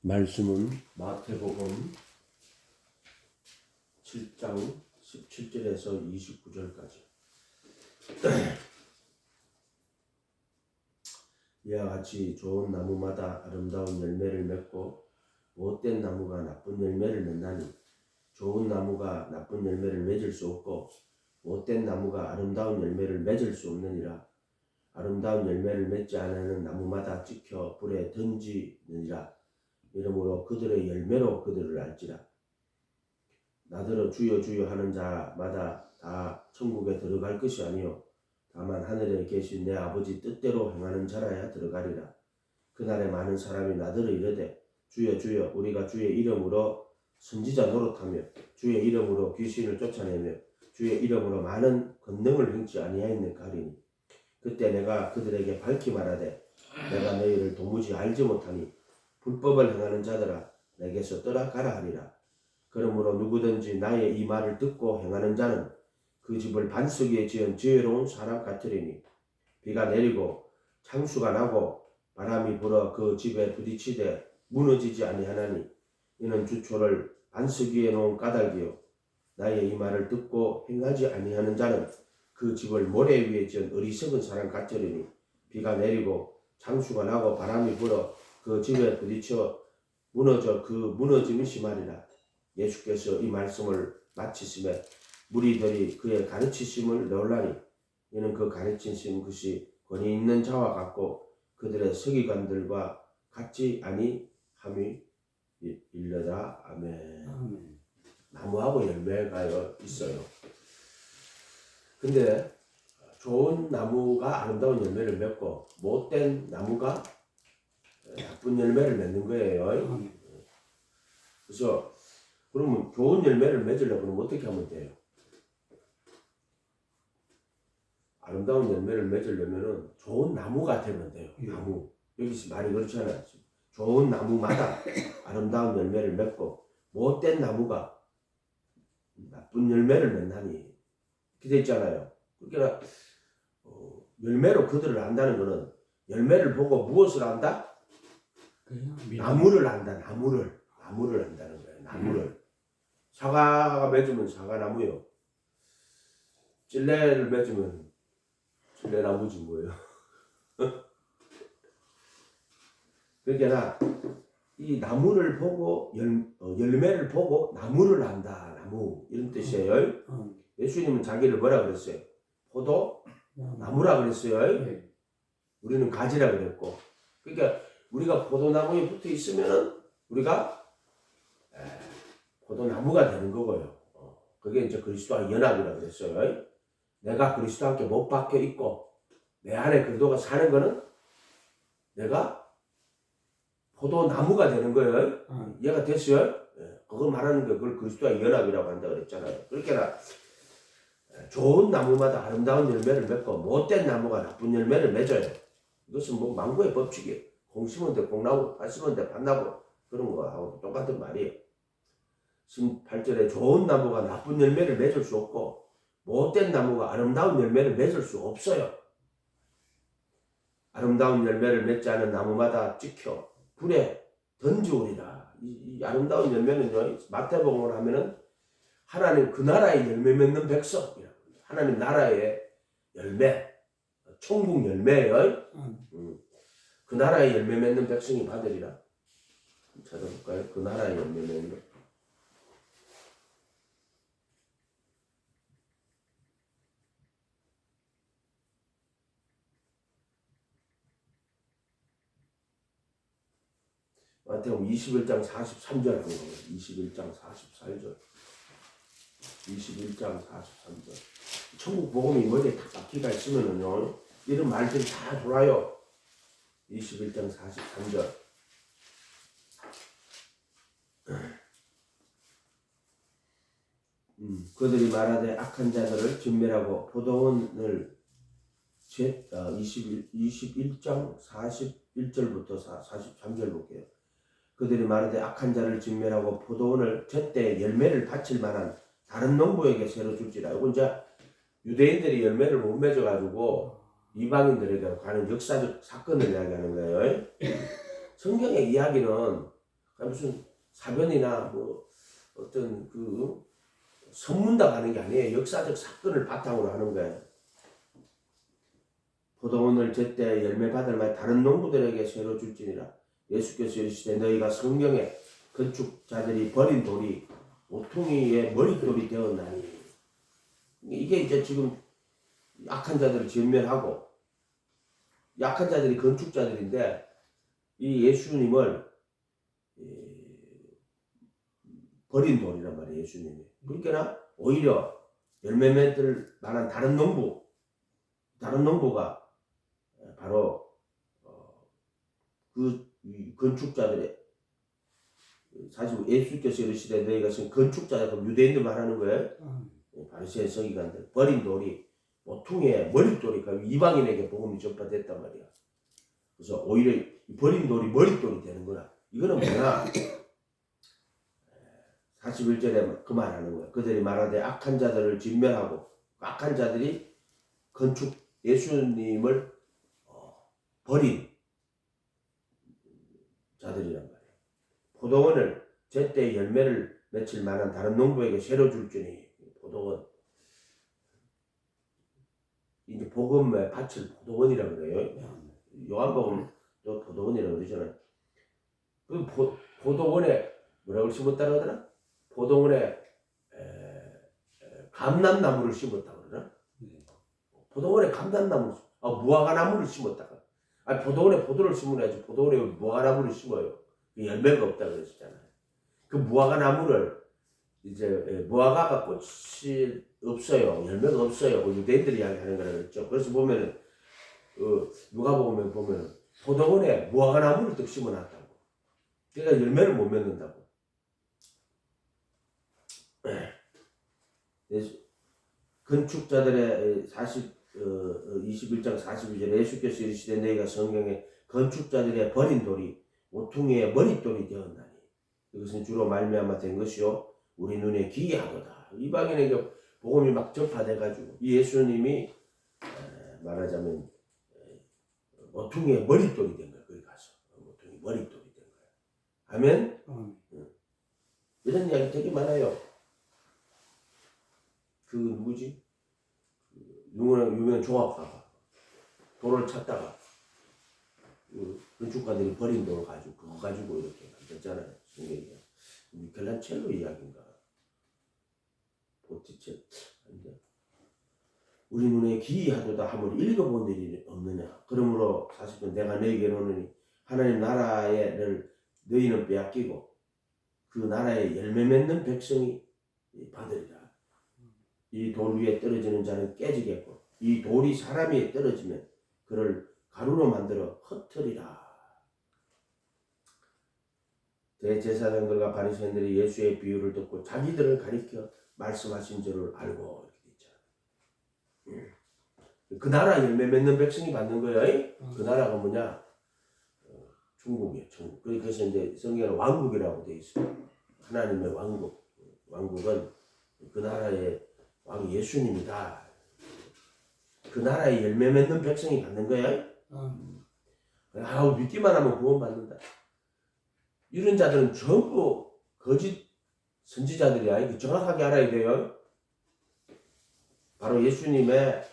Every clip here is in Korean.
말씀은 마태복음 7장 17절에서 29절까지. 이와 같이 좋은 나무마다 아름다운 열매를 맺고 못된 나무가 나쁜 열매를 맺나니 좋은 나무가 나쁜 열매를 맺을 수 없고 못된 나무가 아름다운 열매를 맺을 수 없느니라. 아름다운 열매를 맺지 않는 나무마다 찍혀 불에 던지느니라. 이러므로 그들의 열매로 그들을 알지라. 나더러 주여 주여 하는 자마다 다 천국에 들어갈 것이 아니요 다만 하늘에 계신 내 아버지 뜻대로 행하는 자라야 들어가리라. 그날에 많은 사람이 나더러 이르되 주여 주여 우리가 주의 이름으로 선지자 노릇하며 주의 이름으로 귀신을 쫓아내며 주의 이름으로 많은 권능을 행치 아니하였느까 하리니 그때 내가 그들에게 밝히 말하되 내가 너희를 도무지 알지 못하니 불법을 행하는 자들아 내게서 떠나가라 하리라. 그러므로 누구든지 나의 이 말을 듣고 행하는 자는 그 집을 반석 위에 지은 지혜로운 사람 같으리니 비가 내리고 창수가 나고 바람이 불어 그 집에 부딪히되 무너지지 아니하나니 이는 주초를 반석 위에 놓은 까닭이요 나의 이 말을 듣고 행하지 아니하는 자는 그 집을 모래 위에 지은 어리석은 사람 같으리니 비가 내리고 창수가 나고 바람이 불어 그 집에 부딪혀 무너져 그 무너짐이 심하리라. 예수께서 이 말씀을 마치심에 무리들이 그의 가르치심을 놀라니 이는 그 가르치신 것이 권위 있는 자와 같고 그들의 서기관들과 같지 아니함이 일러다. 아멘. 아멘. 나무하고 열매가 있어요. 근데 좋은 나무가 아름다운 열매를 맺고 못된 나무가 나쁜 열매를 맺는 거예요. 아멘. 그래서 그러면 좋은 열매를 맺으려면 어떻게 하면 돼요? 아름다운 열매를 맺으려면 좋은 나무가 되면 돼요. 나무. 여기서 말이 그렇잖아요. 좋은 나무마다 아름다운 열매를 맺고 못된 나무가 나쁜 열매를 맺나니 이렇게 돼 있잖아요. 그러니까 열매로 그들을 안다는 것은 열매를 보고 무엇을 안다? 나무를 안다. 나무를 안다는 거예요. 나무를. 사과가 맺으면 사과나무요. 찔레를 맺으면 찔레나무지 뭐예요. 그러니까 이 나무를 보고 열매를 보고 나무를 안다. 나무 이런 뜻이에요. 예수님은 자기를 뭐라 그랬어요? 포도 나무라 그랬어요. 우리는 가지라 그랬고. 그러니까 우리가 포도나무에 붙어 있으면은 우리가 포도나무가 되는 거고요. 그게 이제 그리스도와 연합이라 그랬어요. 내가 그리스도와 함께 못 박혀 있고 내 안에 그리스도가 사는 거는 내가 포도나무가 되는 거예요. 이해가 됐어요? 그거 말하는 거 그걸 그리스도와 연합이라고 한다 그랬잖아요. 그러니까 좋은 나무마다 아름다운 열매를 맺고 못된 나무가 나쁜 열매를 맺어요. 이것은 뭐 망고의 법칙이에요. 공 심은 데 공 나고 팥 심은 데 팥 나고 그런 거하고 똑같은 말이에요. 18절에 좋은 나무가 나쁜 열매를 맺을 수 없고 못된 나무가 아름다운 열매를 맺을 수 없어요. 아름다운 열매를 맺지 않은 나무마다 찍혀 불에 던지오리라. 이 아름다운 열매는요, 마태복음을 하면은 하나님 그 나라의 열매 맺는 백성이라고. 하나님 나라의 열매, 천국 열매예요. 그 나라의 열매 맺는 백성이 받으리라. 찾아볼까요? 그 나라의 열매 맺는 것. 마태복음 21장 43절 하는 거예요. 21장 44절. 21장 43절. 천국 복음이 머리에 딱 박히가 있으면은요, 이런 말들이 다 돌아요. 21장 43절. 그들이 말하되 악한 자들을 진멸하고 포도원을 21장 41절부터 43절 볼게요. 그들이 말하되 악한 자를 진멸하고 포도원을 제때 열매를 바칠 만한 다른 농부에게 새로 줄지라. 이건 이제 유대인들이 열매를 못 맺어가지고 이방인들에게 가는 역사적 사건을 이야기하는 거예요. 성경의 이야기는 무슨 사변이나 뭐 어떤 그 선문답 하는 게 아니에요. 역사적 사건을 바탕으로 하는 거예요. 포도원을 제때 열매 받을 말 다른 농부들에게 새로 줄지니라. 예수께서 이르시되 너희가 성경에 건축자들이 버린 돌이 모퉁이의 머릿돌이 되었나니. 이게 이제 지금 약한 자들을 전멸하고 약한 자들이 건축자들인데 이 예수님을 버린 돌이란 말이에요. 예수님이. 그러니까 오히려 열매 맺을 만한 다른 농부가 바로 그 건축자들의 사실 예수께서 이르시되 너희가 지금 건축자다 그럼 유대인들 말하는 거예요. 바리새인 서기관들 버린 돌이 모퉁이의 머릿돌이니까 이방인에게 복음이 전파됐단 말이야. 그래서 오히려 버린 돌이 머릿돌이 되는 거야. 이거는 뭐냐? 41절에 그 말하는 거야. 그들이 말하되 악한 자들을 진멸하고 악한 자들이 예수님을 버린 자들이란 말이야. 포도원을 제때 열매를 맺힐 만한 다른 농부에게 새로 줄지니. 포도원 이제 복음의 밭을 포도원이라고 그래요. 요한복음도 포도원이라고 그러잖아요. 그 포도원에 뭐라고 심었다고 하더라? 포도원에 감람나무를 심었다고 그러나? 포도원에 감람나무, 무화과나무를 심었다가. 포도원에 포도를 심어야지. 포도원에 무화과나무를 심어요. 열매가 없다고 그랬잖아요. 그 무화과나무를 이제 무화과가 꽃이 없어요. 열매가 없어요. 유대인들이 이야기하는 거라 그랬죠. 그래서 보면은 누가복음에 보면은 포도원에 무화과나무를 딱 심어놨다고. 그러니까 열매를 못 맺는다고. 건축자들의 21장 42절에 예수께서 이르시되 너희가 성경에 건축자들의 버린 돌이 모퉁이의 머릿돌이 되었나니 이것은 주로 말미암아 된 것이요 우리 눈에 기이하도다. 이방인에게 복음이 막 전파돼가지고 이 예수님이 말하자면 모퉁이의 머릿돌이 된 거야. 거기 가서 모퉁이 머릿돌이 된 거야. 아멘. 이런 이야기 되게 많아요. 그 누구지? 유명한 조합가가 돌을 찾다가 건축가들이 버린 돌을 가지고 그거 가지고 이렇게 만들었잖아요. 미켈란첼로 이야기인가? 보티첼 아닌데 우리 눈에 기이하도다 함을 읽어본 일이 없느냐? 그러므로 사실은 내가 너에게 이르노니 하나님 나라를 너희는 빼앗기고 그 나라에 열매 맺는 백성이 받으리라. 이 돌 위에 떨어지는 자는 깨지겠고 이 돌이 사람 위에 떨어지면 그를 가루로 만들어 흩으리라. 대제사장들과 바리새인들이 예수의 비유를 듣고 자기들을 가리켜 말씀하신 줄을 알고 이렇게 있잖아요. 그 나라 열매 맺는 백성이 받는 거예요. 그 나라가 뭐냐? 중국이에요. 중국. 그래서 이제 성경에 왕국이라고 되어 있어요. 하나님의 왕국. 왕국은 그 나라의 왕 예수님이다. 그 나라에 열매 맺는 백성이 받는 거예요. 믿기만 하면 구원받는다. 이런 자들은 전부 거짓 선지자들이야. 정확하게 알아야 돼요. 바로 예수님을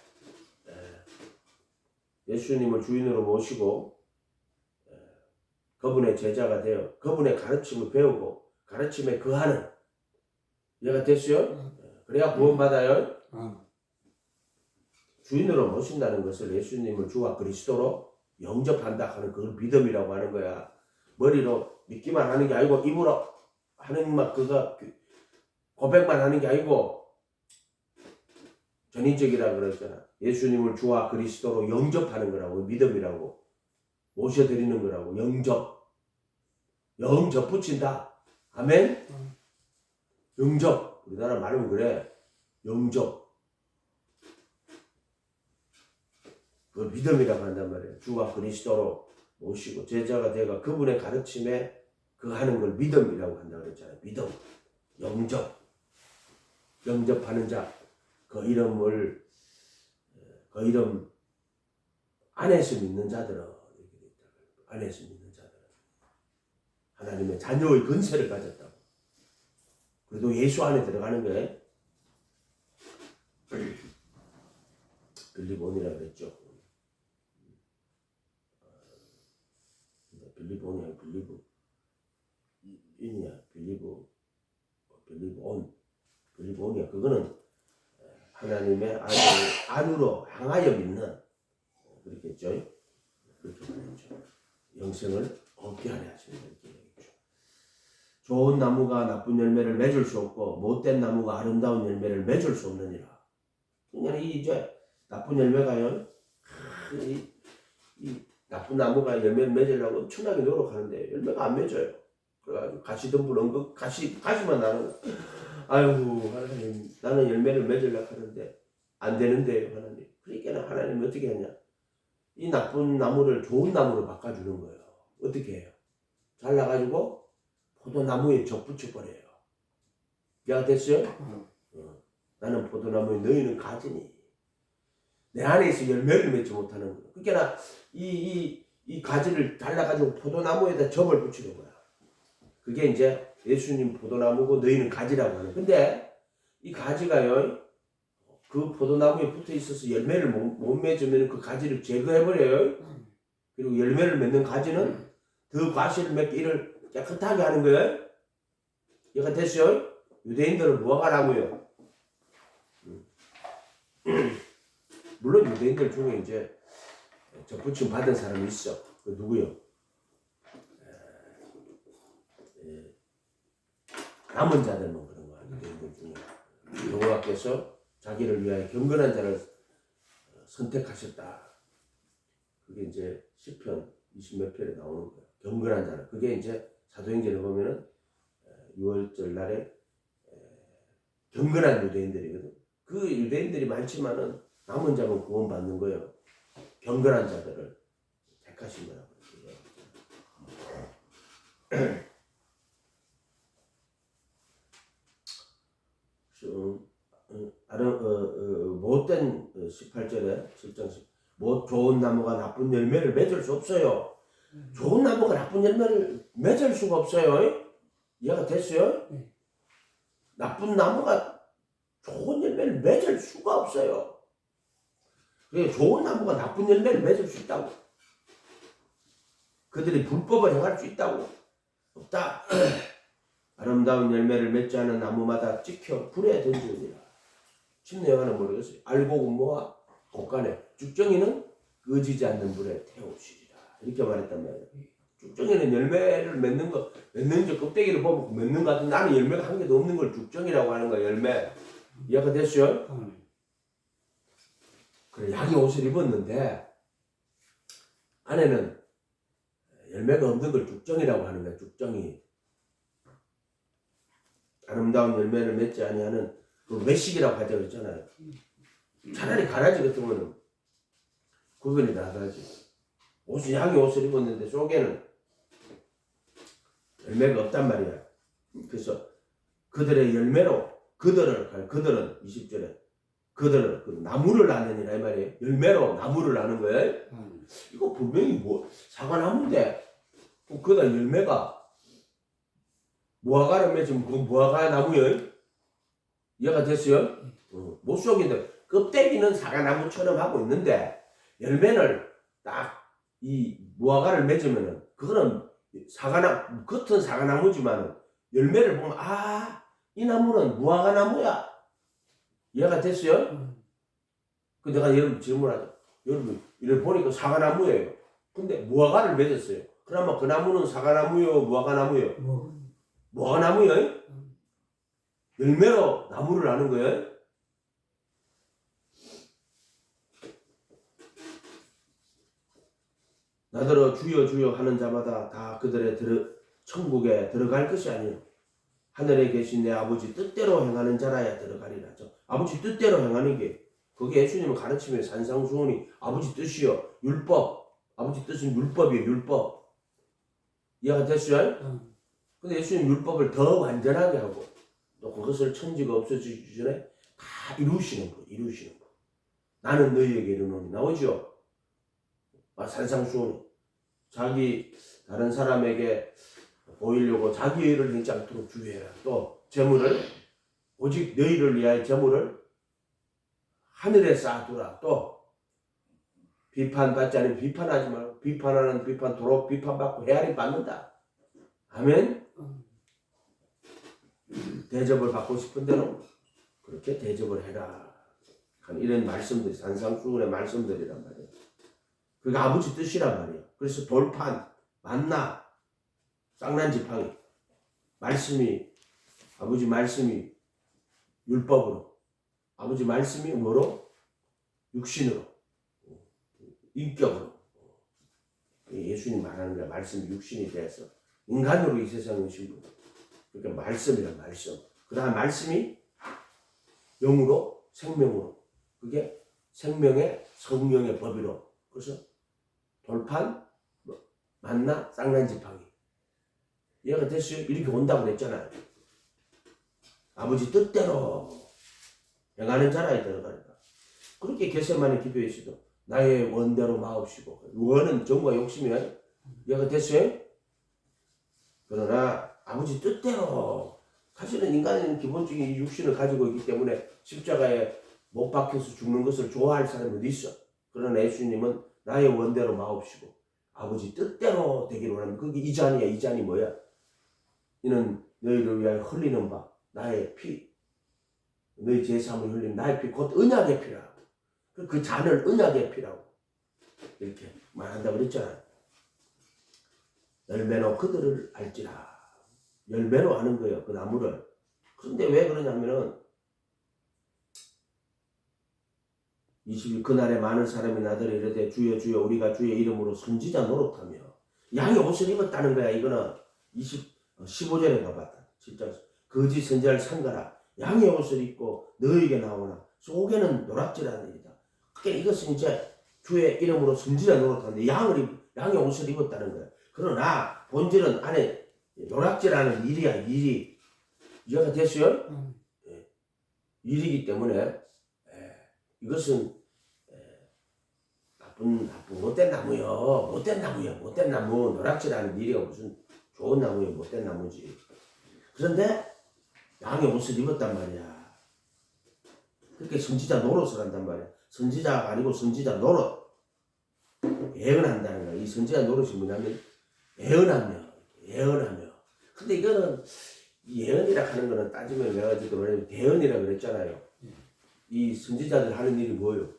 주인으로 모시고 그분의 제자가 되어 그분의 가르침을 배우고 가르침에 거하는 얘가 됐어요. 그래야 구원받아요. 주인으로 모신다는 것을 예수님을 주와 그리스도로 영접한다 하는 그걸 믿음이라고 하는 거야. 머리로 믿기만 하는 게 아니고 입으로 하느님만 그거 고백만 하는 게 아니고 전인적이라고 그랬잖아. 예수님을 주와 그리스도로 영접하는 거라고. 믿음이라고. 모셔드리는 거라고. 영접 붙인다. 아멘. 영접. 우리나라 말하면 그래. 영접. 그걸 믿음이라고 한단 말이에요. 주와 그리스도로 모시고 제자가 되어 그분의 가르침에 하는 걸 믿음이라고 한다고 그랬잖아요. 믿음. 영접하는 자. 그 이름 안에서 믿는 자들은 안에서 믿는 자들은 하나님의 자녀의 권세를 가졌다고. 그래도 예수 안에 들어가는 거예요. 빌립온이라고 그랬죠. 빌립온이야, 빌립온이야. 그거는 하나님의 안으로 향하여 믿는, 그렇겠죠. 그렇게 말했죠. 영생을 얻게 하려 하시는 이렇게 얘기했죠. 좋은 나무가 나쁜 열매를 맺을 수 없고 못된 나무가 아름다운 열매를 맺을 수 없느니라. 그러니까 이제 나쁜 열매가요, 이 나쁜 나무가 열매를 맺으려고 엄청나게 노력하는데 열매가 안 맺어요. 그래가지고 가시덤불 가시만 나는. 아이고 하나님, 나는 열매를 맺으려고 하는데 안 되는데요 하나님. 그러니까 하나님 어떻게 하냐, 이 나쁜 나무를 좋은 나무로 바꿔주는 거예요. 어떻게 해요? 잘라가지고 포도나무에 접붙여버려요. 이해가 됐어요? 나는 포도나무에 너희는 가지니. 내 안에서 열매를 맺지 못하는 거예요. 그러니까 이 가지를 잘라가지고 포도나무에다 접을 붙이는 거야. 그게 이제 예수님 포도나무고 너희는 가지라고 하는. 근데 이 가지가요, 그 포도나무에 붙어 있어서 열매를 못 맺으면 그 가지를 제거해버려요. 그리고 열매를 맺는 가지는 더 과실을 맺게 이를 깨끗하게 하는 거예요. 이해가 됐어요? 유대인들은 뭐가 나무예요? 물론 유대인들 중에 이제 접붙임 받은 사람이 있어. 그 누구요? 남은 자들만 그런 거야. 유대인들 중에 여호와께서 자기를 위하여 경건한 자를 선택하셨다. 그게 이제 시편 20몇 편에 나오는 거예요. 경건한 자를. 그게 이제 사도행전에 보면은 6월절 날에 경건한 유대인들이거든. 그 유대인들이 많지만은 남은 자만 구원받는 거예요. 경건한 자들을 택하신 거라고. 못된 18절에 7장 10, 좋은 나무가 나쁜 열매를 맺을 수 없어요. 좋은 나무가 나쁜 열매를 맺을 수가 없어요. 이해가 됐어요? 나쁜 나무가 좋은 열매를 맺을 수가 없어요. 그래, 좋은 나무가 나쁜 열매를 맺을 수 있다고. 그들이 불법을 행할 수 있다고. 없다. 아름다운 열매를 맺지 않은 나무마다 찍혀 불에 던지느니라. 침례요한은 모르겠어요. 알고 모아 곳간에 죽정이는 꺼지지 않는 불에 태우시리라. 이렇게 말했단 말이에요. 죽정이는 열매를 맺는 거, 맺는 껍데기를 보면 맺는 것 같은데 나는 열매가 한 개도 없는 걸 죽정이라고 하는 거야. 열매. 이해가 됐어요? 그래, 양이 옷을 입었는데 안에는 열매가 없는 걸 죽정이라고 하는 거야. 죽정이. 아름다운 열매를 맺지 아니하는 그 외식이라고 하자 그랬잖아요. 차라리 가라지 같으면 구분이 나가지. 옷이 양이 옷을 입었는데 속에는 열매가 없단 말이야. 그래서 그들의 열매로 그들은 20절에 그들은 그 나무를 나느니라 이 말이에요. 열매로 나무를 나는 거예요. 이거 분명히 사과나무인데 그다 열매가 무화과를 맺으면 그 무화과 나무예요. 이해가 됐어요? 못 속인데 껍데기는 사과나무처럼 하고 있는데 열매를 딱 이 무화과를 맺으면은 그거는 겉은 사과나무지만 열매를 보면 이 나무는 무화과 나무야. 이해가 됐어요? 그 내가 여러분 질문하죠. 여러분 이를 보니까 사과나무예요. 근데 무화과를 맺었어요. 그나마 그 나무는 사과나무요, 무화과나무요? 무화과나무요? 열매로 나무를 나는 거예요? 나더러 주여 주여 하는 자마다 다 그들의 천국에 들어갈 것이 아니요 하늘에 계신 내 아버지 뜻대로 행하는 자라야 들어가리라. 아버지 뜻대로 행하는 게 그게 예수님을 가르치면 산상수훈이 아버지 뜻이요 율법. 아버지 뜻은 율법이에요. 율법. 이해가 됐어요? 근데 예수님 율법을 더 완전하게 하고 또 그것을 천지가 없어지기 전에 다 이루시는 거. 나는 너희에게 이르노니. 나오죠? 산상수훈. 자기 다른 사람에게 보이려고 자기 의를 행치 않도록 주의해라. 또 재물을 오직 너희를 위하여 재물을 하늘에 쌓아두라. 또 비판받지 않으면 비판하지 말고 비판하는 비판토록 비판받고 헤아림 받는다. 아멘. 대접을 받고 싶은 대로 그렇게 대접을 해라. 이런 말씀들이 산상수훈의 말씀들이란 말이에요. 그게 아버지 뜻이란 말이에요. 그래서 돌판, 만나, 쌍난지팡이 말씀이 아버지 말씀이 율법으로 아버지 말씀이 뭐로? 육신으로 인격으로 예수님 말하는 거야. 말씀이 육신이 돼서 인간으로 이 세상에 오신 분. 그러니까 말씀이란 말씀. 그 다음 말씀이 영으로 생명으로 그게 생명의 성령의 법이로 그래서 돌판 만나 쌍난지팡이 이해가 됐어요? 이렇게 온다고 그랬잖아요. 아버지 뜻대로 행하는 자라에 들어가니까 그렇게 겟세마네 기도에서도 나의 원대로 마옵시고 원은 정과 욕심이 이해가 됐어요? 그러나 아버지 뜻대로 사실은 인간은 기본적인 이 육신을 가지고 있기 때문에 십자가에 못 박혀서 죽는 것을 좋아할 사람이 어디 있어? 그러나 예수님은 나의 원대로 마옵시고 아버지 뜻대로 되기를 원하는 그게 이 잔이야. 이 잔이 뭐야? 이는 너희를 위하여 흘리는 바 나의 피 너희 제사함을 흘린 나의 피 곧 언약의 피라고 그 잔을 언약의 피라고 이렇게 말한다고 그랬잖아요. 열매로 그들을 알지라. 열매로 아는 거예요. 그 나무를. 그런데 왜 그러냐면은 22 그날에 많은 사람이 나더러 이르되 주여 주여 우리가 주의 이름으로 선지자 노릇하며 양의 옷을 입었다는 거야. 이거는 15절에 가봤다. 진짜 거짓 선지자를 삼가라. 양의 옷을 입고 너에게 나오나 속에는 노략질하는 일이다. 그러니까 이것은 이제 주의 이름으로 선지자 노릇하는데 양의 옷을 입었다는 거야. 그러나 본질은 안에 노략질하는 일이야. 일이 이해가 됐어요? 일이기 때문에 이것은 나쁜 못된 나무요. 못된 나무. 노략질하는 일이가 무슨 좋은 나무요. 못된 나무지. 그런데 양의 옷을 입었단 말이야. 그렇게 선지자 노릇을 한단 말이야. 선지자가 아니고 선지자 노릇. 예언한다는 거야. 이 선지자 노릇이 뭐냐면 예언하며. 근데 이거는 예언이라 하는 거는 따지면 내가 지금 말하면 대언이라 그랬잖아요. 이 선지자들 하는 일이 뭐예요?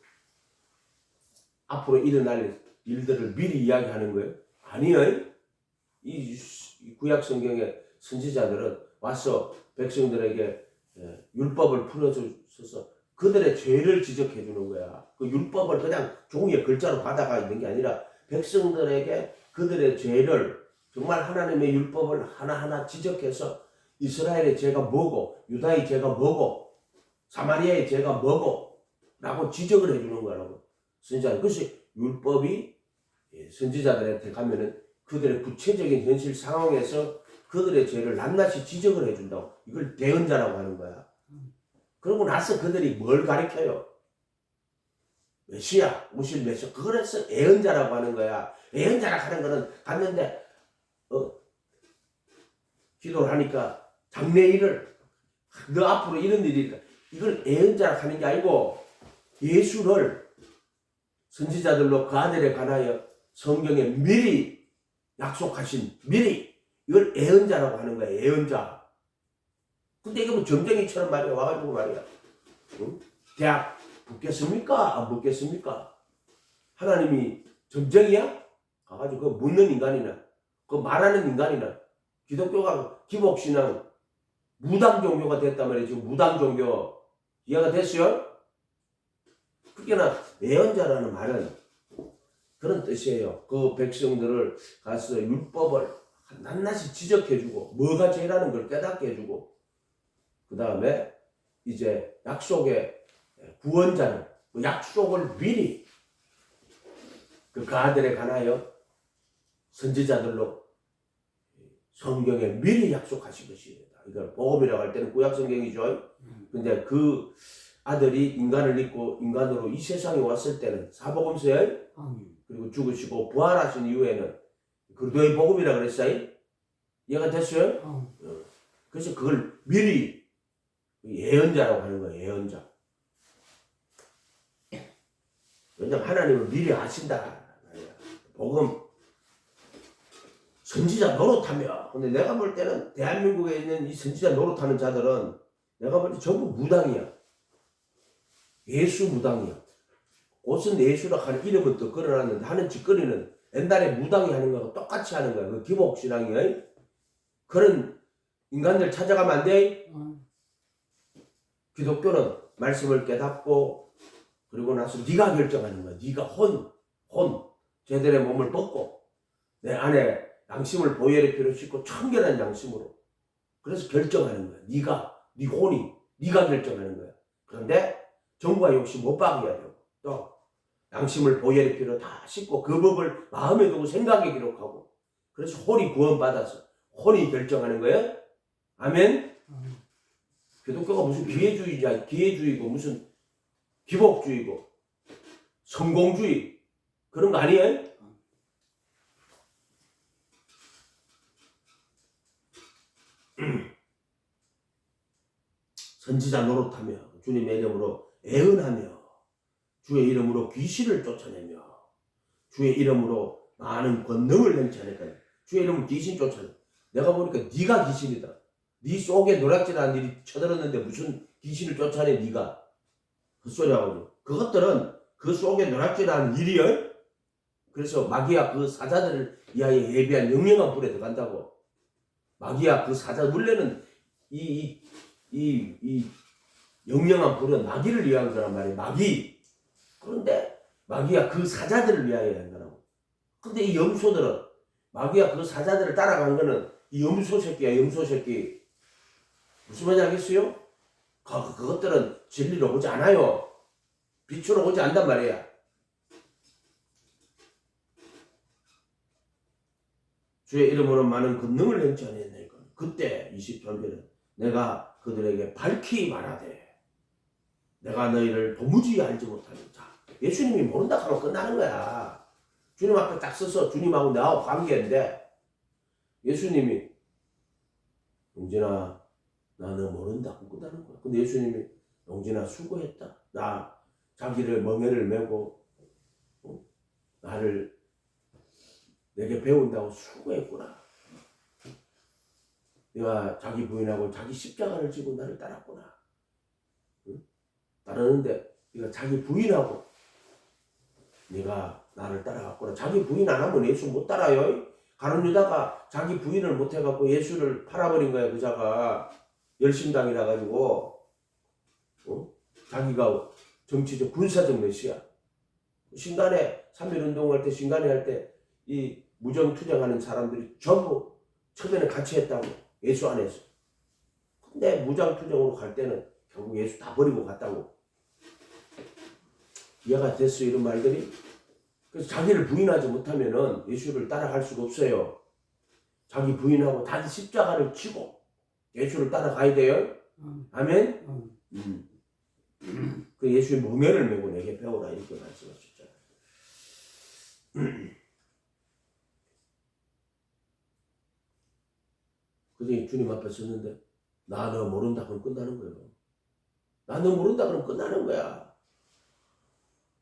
앞으로 일어날 일들을 미리 이야기하는 거예요? 아니에요. 이 구약 성경의 선지자들은 와서 백성들에게 율법을 풀어줘서 그들의 죄를 지적해 주는 거야. 그 율법을 그냥 종이에 글자로 받아가 있는 게 아니라 백성들에게 그들의 죄를 정말 하나님의 율법을 하나하나 지적해서 이스라엘의 죄가 뭐고 유다의 죄가 뭐고 사마리아의 죄가 뭐고 라고 지적을 해주는 거라고. 선지자. 그래서 율법이 선지자들한테 가면은 그들의 구체적인 현실 상황에서 그들의 죄를 낱낱이 지적을 해준다고. 이걸 대언자라고 하는 거야. 그러고 나서 그들이 뭘 가르쳐요? 메시아, 오실 메시아. 그래서 예언자라고 하는 거야. 예언자라고 하는 거는 갔는데 기도를 하니까 장래일을 너 앞으로 이런 일이니까 이걸 예언자라고 하는 게 아니고 예수를 선지자들로 그 아들에 관하여 성경에 미리 약속하신 미리 이걸 예언자라고 하는 거야. 예언자. 근데 이거 뭐 점쟁이처럼 말이야. 와가지고 말이야. 응? 대학 붙겠습니까? 안 붙겠습니까? 하나님이 점쟁이야? 가가지고 그 묻는 인간이나 그 말하는 인간이나 기독교가 기복신앙 무당 종교가 됐단 말이에요. 지금 무당 종교 이해가 됐어요? 그러나 예언자라는 말은 그런 뜻이에요. 그 백성들을 가서 율법을 낱낱이 지적해주고 뭐가 죄라는 걸 깨닫게 해주고 그 다음에 이제 약속의 구원자는 그 약속을 미리 그 아들에 관하여 선지자들로 성경에 미리 약속하신 것입니다. 이걸 복음이라고 할 때는 구약 성경이죠. 근데 그 아들이 인간을 입고 인간으로 이 세상에 왔을 때는 사복음서에 그리고 죽으시고 부활하신 이후에는 그리스도의 복음이라고 그랬어요. 이해가 됐어요? 그래서 그걸 미리 예언자라고 하는 거예요. 예언자. 왜냐면 하나님은 미리 아신다. 복음 선지자 노릇하며. 근데 내가 볼 때는 대한민국에 있는 이 선지자 노릇하는 자들은 내가 볼 때 전부 무당이야. 예수 무당이야. 옷은 예수라 하는 이름은 또 걸어놨는데 하는 짓거리는 옛날에 무당이 하는 거하고 똑같이 하는 거야. 그 기복신앙이. 그런 인간들 찾아가면 안 돼. 기독교는 말씀을 깨닫고 그리고 나서 네가 결정하는 거야. 네가 혼 제들의 몸을 벗고 내 안에 양심을 보혈의 피로 씻고 청결한 양심으로 그래서 결정하는 거야. 네 혼이 네가 결정하는 거야. 그런데 정과 욕심 못 박여야 되고 또 양심을 보혈의 피로 다 씻고 그 법을 마음에 두고 생각에 기록하고 그래서 혼이 구원받아서 혼이 결정하는 거예요. 아멘. 기독교가 무슨 기회주의고 무슨 기복주의고 성공주의 그런 거 아니에요? 선지자 노릇하며 주님의 이름으로 애언하며 주의 이름으로 귀신을 쫓아내며 주의 이름으로 많은 권능을 행치 않을까. 주의 이름으로 귀신 쫓아내. 내가 보니까 네가 귀신이다. 네 속에 노략질하는 일이 쳐들었는데 무슨 귀신을 쫓아내 네가. 헛소리하고 그것들은 그 속에 노략질하는 일이요. 그래서 마귀야 그 사자들을 위하여 예비한 영영한 불에 들어간다고. 마귀야 그 사자 물레는 이 영영한 불은 마귀를 위한 거란 말이에요. 마귀. 그런데 마귀야 그 사자들을 위하여 한 거라고. 근데 이 염소들은 마귀야 그 사자들을 따라간 거는 이 염소 새끼야. 염소 새끼. 무슨 말인지 알겠어요? 그것들은 진리로 오지 않아요. 빛으로 오지 않단 말이야. 주의 이름으로 많은 권능을 행치 아니하나이까. 그때 23절에 내가 그들에게 밝히 말하되 내가 너희를 도무지 알지 못하는 자. 예수님이 모른다 하면 끝나는 거야. 주님 앞에 딱 서서 주님하고 나하고 관계인데 예수님이 용진아 나 너 모른다 하고 끝나는 거야. 근데 예수님이 용진아 수고했다. 나 자기를 멍에를 메고 나를 내게 배운다고 수고했구나. 네가 자기 부인하고 자기 십자가를 지고 나를 따랐구나. 응? 따르는데 네가 자기 부인하고 네가 나를 따라갔구나. 자기 부인 안 하면 예수 못 따라요. 가룟 유다가 자기 부인을 못 해갖고 예수를 팔아버린 거야. 그자가 열심당이라 가지고 자기가 정치적 군사적 메시아. 신간에 3.1운동할 때 신간에 할 때 이 무정투쟁하는 사람들이 전부 처음에는 같이 했다고. 예수 안에서. 근데 무장투쟁으로 갈 때는 결국 예수 다 버리고 갔다고. 이해가 됐어 이런 말들이? 그래서 자기를 부인하지 못하면은 예수를 따라갈 수가 없어요. 자기 부인하고 다시 십자가를 치고 예수를 따라가야 돼요. 아멘? 그 예수의 멍에를 메고 내게 배우라 이렇게 말씀하셨잖아요. 그래서 주님 앞에 섰는데 나 너 모른다 그러면 끝나는 거예요. 나 너 모른다 그러면 끝나는 거야.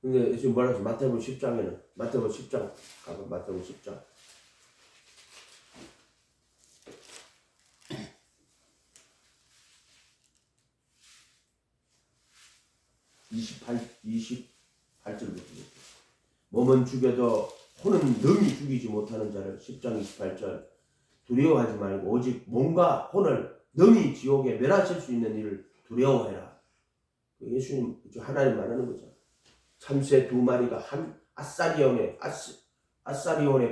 근데 예수님 뭐라 했어? 마태복음 10장에는 마태복음 10장 가봐. 마태복음 10장 28절부터 몸은 죽여도 혼은 능히 죽이지 못하는 자를 10장 28절 두려워하지 말고 오직 몸과 혼을 능히 지옥에 멸하실 수 있는 일을 두려워해라. 예수님 하나님 말하는 거죠. 참새 2마리가 한 아사리온에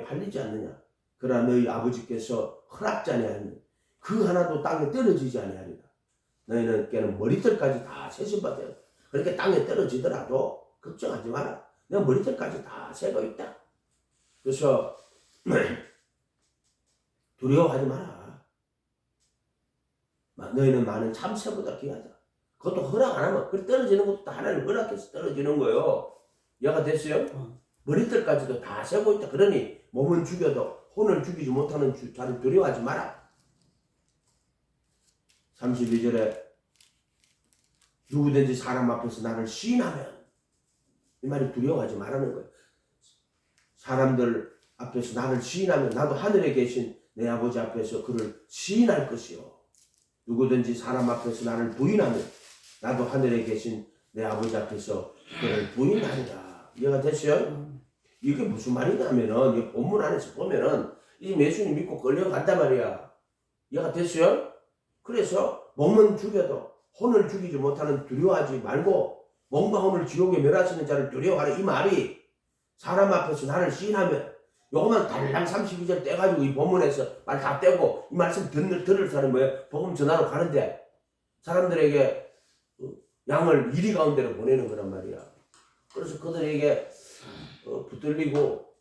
팔리지 않느냐. 그러나 너희 아버지께서 허락지 아니하는 그 하나도 땅에 떨어지지 아니하리라. 너희는 머리털까지 다 세신받아야 돼. 그렇게 땅에 떨어지더라도 걱정하지 마라. 내가 머리털까지 다 세고 있다. 그래서 두려워하지 마라. 너희는 많은 참새보다 귀하다. 그것도 허락 안 하면 그 떨어지는 것도 다 하나님 허락해서 떨어지는 거예요. 이해가 됐어요? 머리털까지도 다 세고 있다. 그러니 몸은 죽여도 혼을 죽이지 못하는 자를 두려워하지 마라. 32절에 누구든지 사람 앞에서 나를 시인하면, 이 말이 두려워하지 말라는 거예요. 사람들 앞에서 나를 시인하면 나도 하늘에 계신 내 아버지 앞에서 그를 시인할 것이요. 누구든지 사람 앞에서 나를 부인하면 나도 하늘에 계신 내 아버지 앞에서 그를 부인하리라. 이해가 됐어요? 이게 무슨 말이냐면은 이 본문 안에서 보면은 이 예수님 믿고 끌려간단 말이야. 이해가 됐어요? 그래서 몸은 죽여도 혼을 죽이지 못하는 두려워하지 말고 몸과 혼을 지옥에 멸하시는 자를 두려워하라. 이 말이 사람 앞에서 나를 시인하면, 요거만 달랑 32절 떼가지고 이 본문에서 말 다 떼고 이 말씀 들을 사람이 뭐예요? 복음 전하러 가는데 사람들에게 양을 이리 가운데로 보내는 거란 말이야. 그래서 그들에게 붙들리고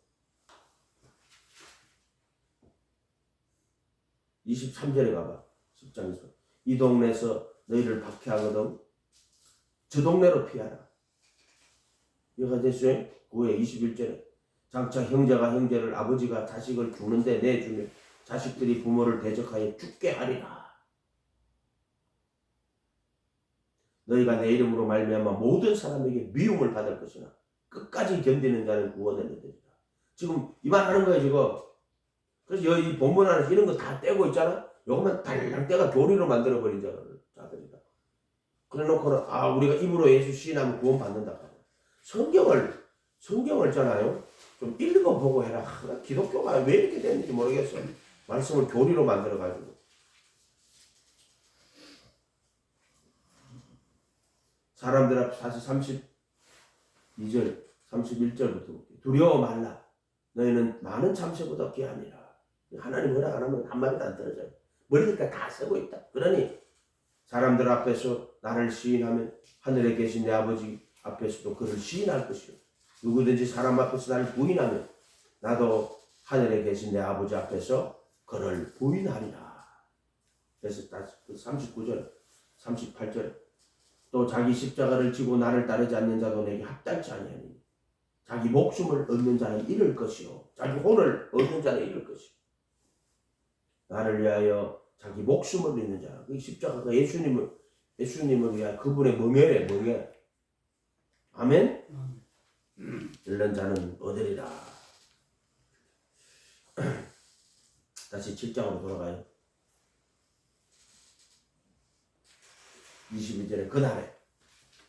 23절에 가봐. 10장에서 이 동네에서 너희를 박해하거든 저 동네로 피하라. 이해가 됐어요? 9회 21절에 장차 형제가 형제를, 아버지가 자식을 죽는데 내주며 자식들이 부모를 대적하여 죽게 하리라. 너희가 내 이름으로 말미암아 모든 사람에게 미움을 받을 것이나 끝까지 견디는 자는 구원을 얻으리라. 지금 이 말 하는 거예요 지금. 그래서 이 본문 안에서 이런 거 다 떼고 있잖아. 요것만 달랑 떼가 교리로 만들어버린 자들이다. 그래 놓고는 우리가 입으로 예수 시인하면 구원 받는다. 성경을 있잖아요. 좀 읽어보고 해라. 기독교가 왜 이렇게 됐는지 모르겠어. 말씀을 교리로 만들어가지고. 사람들 앞에 다시 32절, 31절부터 볼게요. 두려워 말라. 너희는 많은 참새보다 귀하니라. 하나님 허락 안 하면 한 마리도 안 떨어져요. 머리가 다 쓰고 있다. 그러니 사람들 앞에서 나를 시인하면 하늘에 계신 내 아버지 앞에서도 그를 시인할 것이요. 누구든지 사람 앞에서 나를 부인하면 나도 하늘에 계신 내 아버지 앞에서 그를 부인하리라. 그래서 39절, 38절 또 자기 십자가를 지고 나를 따르지 않는 자도 내게 합당치 아니하니 자기 목숨을 얻는 자는 잃을 것이요 자기 혼을 얻는 자는 잃을 것이요 나를 위하여 자기 목숨을 잃는 자. 그 십자가가 예수님을 위하여 그분의 멍에래, 멍에. 아멘? 잃는 자는 얻으리라. 다시 7장으로 돌아가요. 22절에 그날에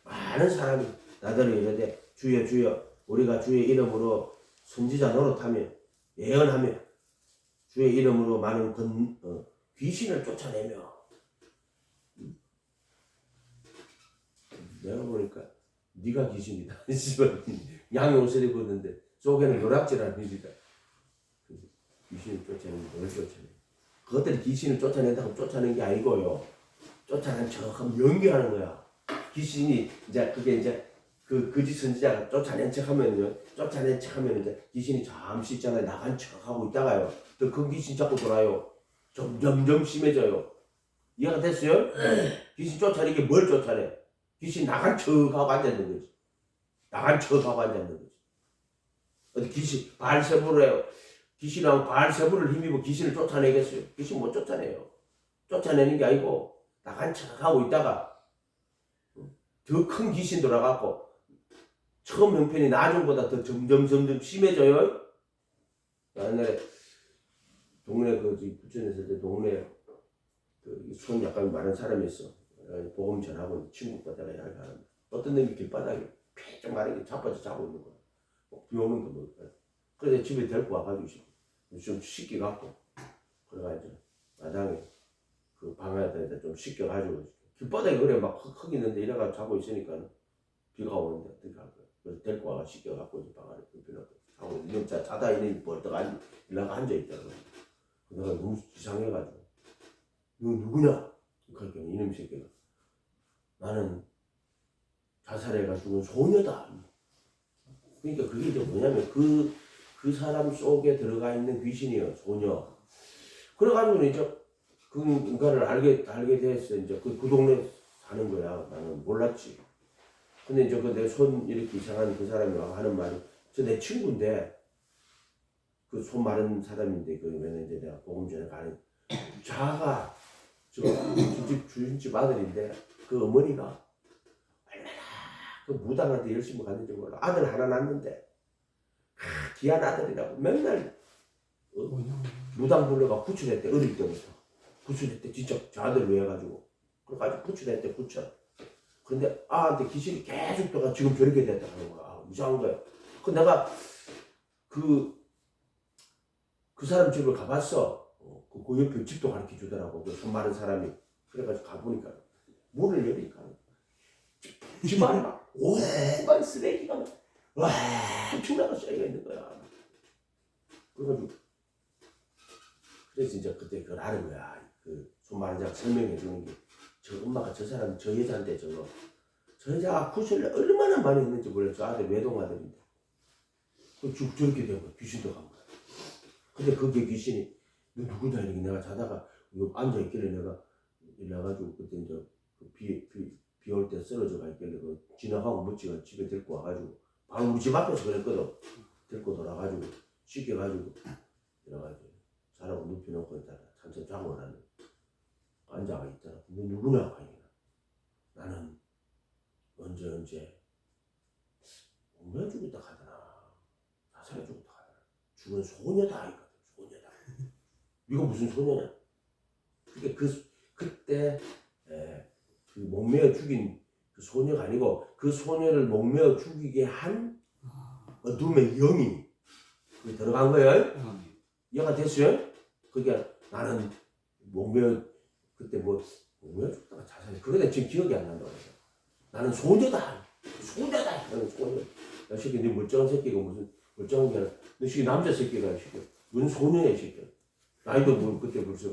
많은 사람이 나더러 이르되 주여 주여 우리가 주의 이름으로 선지자 노릇하며 예언하며 주의 이름으로 많은 귀신을 쫓아내며. 내가 보니까 네가 귀신이다. 양이 옷을 입고 있는데 속에는 노락질하는 일이다. 귀신을 쫓아내는 걸 쫓아내. 그것들이 귀신을 쫓아낸다고 쫓아낸 게 아니고요. 쫓아낸 척하면 연기하는 거야. 귀신이 이제 그게 이제 그 거짓 선지자가 쫓아낸 척하면요. 쫓아낸 척하면 이제 귀신이 잠시 있잖아요. 나간 척하고 있다가요. 또 그 귀신 자꾸 돌아요. 점점 심해져요. 이해가 됐어요? 귀신 쫓아내게 뭘 쫓아내? 귀신 나간 척하고 앉아있는 거지. 나간 척하고 앉아있는 거지. 어디 귀신 바알세부를 해요. 귀신하고 바알세부를 힘입어 귀신을 쫓아내겠어요? 귀신 못 쫓아내요. 쫓아내는 게 아니고 나간 척하고 있다가 더 큰 귀신 돌아가고 처음 형편이 나중보다 더 점점 심해져요. 옛날에 동네 부천에 있을 때 동네 손 약간 마른 사람이 있어. 복음 전하고 친구가 내가 이야기하는데 어떤 놈이 길바닥에 폐쩍 마르게 자빠져 자고 있는 거야. 비 오는 거 뭐. 그래서 집에 데리고 와가지고 좀 씻겨갖고 그래가지고 마당에 그 방에다 좀 씻겨가지고 길바닥에 그래 막 흙 있는데 이래가지고 자고 있으니까 비가 오는데 어떻게 할 거야. 그래서 데리고 와가 씻겨갖고 이제 방 안에 자고 있는 자다 있는 벌떡 일어나가 앉아있더라고. 내가 너무 이상해가지고 너 누구냐? 그러니까 이놈 새끼가 나는 자살해가지고 소녀다. 그러니까 그게 이제 뭐냐면 그 사람 속에 들어가 있는 귀신이에요. 소녀. 그래가지고 이제 그거를 알게 됐어. 이제 그 동네 사는 거야. 나는 몰랐지. 근데 이제 내 손 이렇게 이상한 그 사람이 하는 말이 저 내 친구인데 그 손 마른 사람인데 그러면 이제 내가 복음 전에 가는 자가 주인집 아들인데 그 어머니가 얼마나 그 무당한테 열심히 갔는지 몰라. 아들 하나 낳는데 귀한 아들이라고 맨날 무당 불러가 구출했대. 어릴 때부터 구출했대. 진짜 저 아들 왜 해가지고 그래가지고 구출했대. 구출. 근데 아한테 귀신이 계속 떠가 지금 저렇게 됐다 하는 거야. 이상한 거야. 그 내가 그 사람 집을 가봤어. 그 옆에 집도 가르쳐 주더라고. 그 손 마른 사람이. 그래가지고 가보니까 문을 여니까 집안에 막 오만 쓰레기가 와 엄청나게 쌓여 있는 거야. 그래가지고 그래서 진짜 그때 그걸 아는 거야. 그 손 마른 자가 설명해 주는 게 저 엄마가 저 사람 저 여자인데 저 여자가 구슬을 얼마나 많이 했는지 몰랐어. 아들 외동 아들인데 쭉 저렇게 된 거야. 귀신도 간 거야. 근데 그게 귀신이 너 누구냐 이렇게 내가 자다가 앉아 있길래 내가 일어나가지고 그때 이제 비 올 때 쓰러져 가 있길래 그 지나가고 묻지가 집에 데리고 와가지고 바로 우리 집 앞에서 그랬거든. 데리고 돌아가지고 씻겨가지고 일어나가지고 자라고 눕혀놓고 있다가 잠깐 자고 나는 앉아가 있더라. 너 누구냐 하니까 나는 언제 왜 죽었다 하더나 자살해 죽었다 하더나 죽은 소녀다 하니까 소녀다. 이거 무슨 소녀냐? 그게 그때 그 목매어 죽인 그 소녀가 아니고 그 소녀를 목매어 죽이게 한 어둠의 영이 그게 들어간 거예요. 이해가 됐어요? 그게 나는 목매어 그때 목매어 죽다가 자살해. 그러다 지금 기억이 안 난다고 해서 나는 소녀다. 나는 소녀. 야 새끼 네 멀쩡한 새끼가 무슨 멀쩡한 게 아니라 너 새끼 남자 새끼가 이 새끼 무슨 소녀야 이 새끼. 나이도 뭐 그때 벌써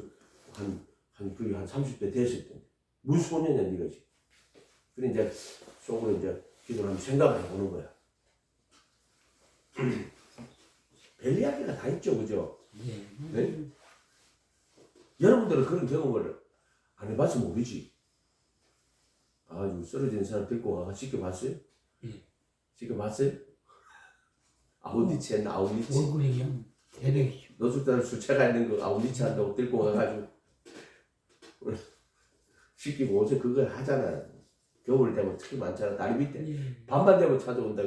거의 한 30대 됐을 텐데 무슨 소년이야 니가 지금. 그래 이제 속으로 이제 기도를 하면 생각을 해보는 거야. 별 이야기가 다 있죠, 그죠? 네? 여러분들은 그런 경험을 안 해봐서 모르지. 아주 쓰러진 사람 데리고 가서 씻겨봤어요? 씻겨봤어요? 아우니치 했나? 아우니치? 얼굴이 대백이. 노숙자들 수채가 있는 거 아우니치 한다고 데리고 가가지고 씻기고 옷에 그걸 하잖아. 겨울 되면 특히 많잖아. 다리 밑에 밤만 되면 찾아온다.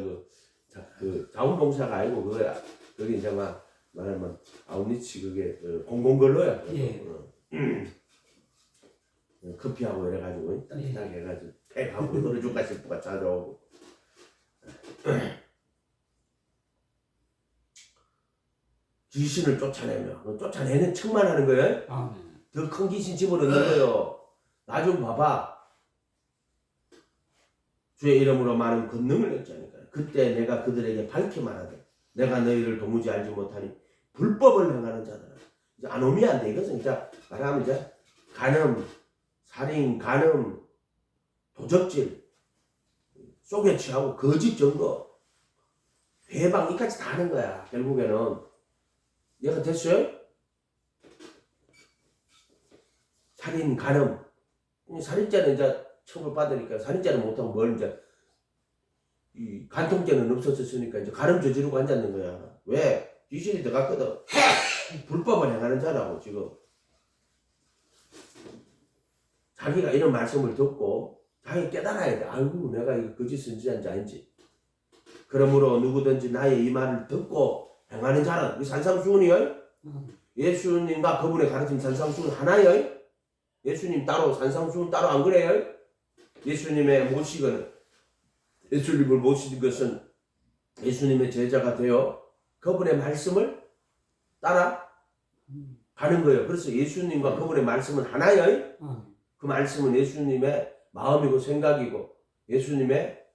그 자원봉사가 아니고 그거야. 거기 이제 말하면 아우니치 그게 공공걸로야. 커피하고 이래가지고 딱 해가지고 팩하고 노래줄까 싶어가 찾아오고. 귀신을 쫓아내는 척만 하는 거예요. 더 큰 귀신 집어넣는 거예요. 나 좀 봐봐. 주의 이름으로 많은 권능을 냈지 않을까. 그때 내가 그들에게 밝게 말하되 내가 너희를 도무지 알지 못하니 불법을 행하는 자들아. 이제 아노미아인데 이것은 이제 말하면 이제 간음, 살인, 간음, 도적질, 속에 취하고 거짓 증거, 회방 이까지 다 하는 거야. 결국에는 얘가 됐어요? 살인, 간음. 살인죄는 이제 처벌받으니까 살인죄는 못하고 뭘 이제 이 간통죄는 없어졌으니까 이제 간음 저지르고 앉았는 거야. 왜? 귀신이 들어갔거든. 불법을 행하는 자라고 지금. 자기가 이런 말씀을 듣고 자기 깨달아야 돼. 아이고 내가 이거 거짓은 진짜인지 아닌지. 그러므로 누구든지 나의 이 말을 듣고 행하는 자는 이 산상수훈이요. 예수님과 그분의 가르침 산상수훈 하나요. 예수님 따로 산상수훈 따로 안 그래요? 예수님의 모시는 예수님을 모시는 것은 예수님의 제자가 되어 그분의 말씀을 따라 가는 거예요. 그래서 예수님과 그분의 말씀은 하나요. 그 말씀은 예수님의 마음이고 생각이고 예수님의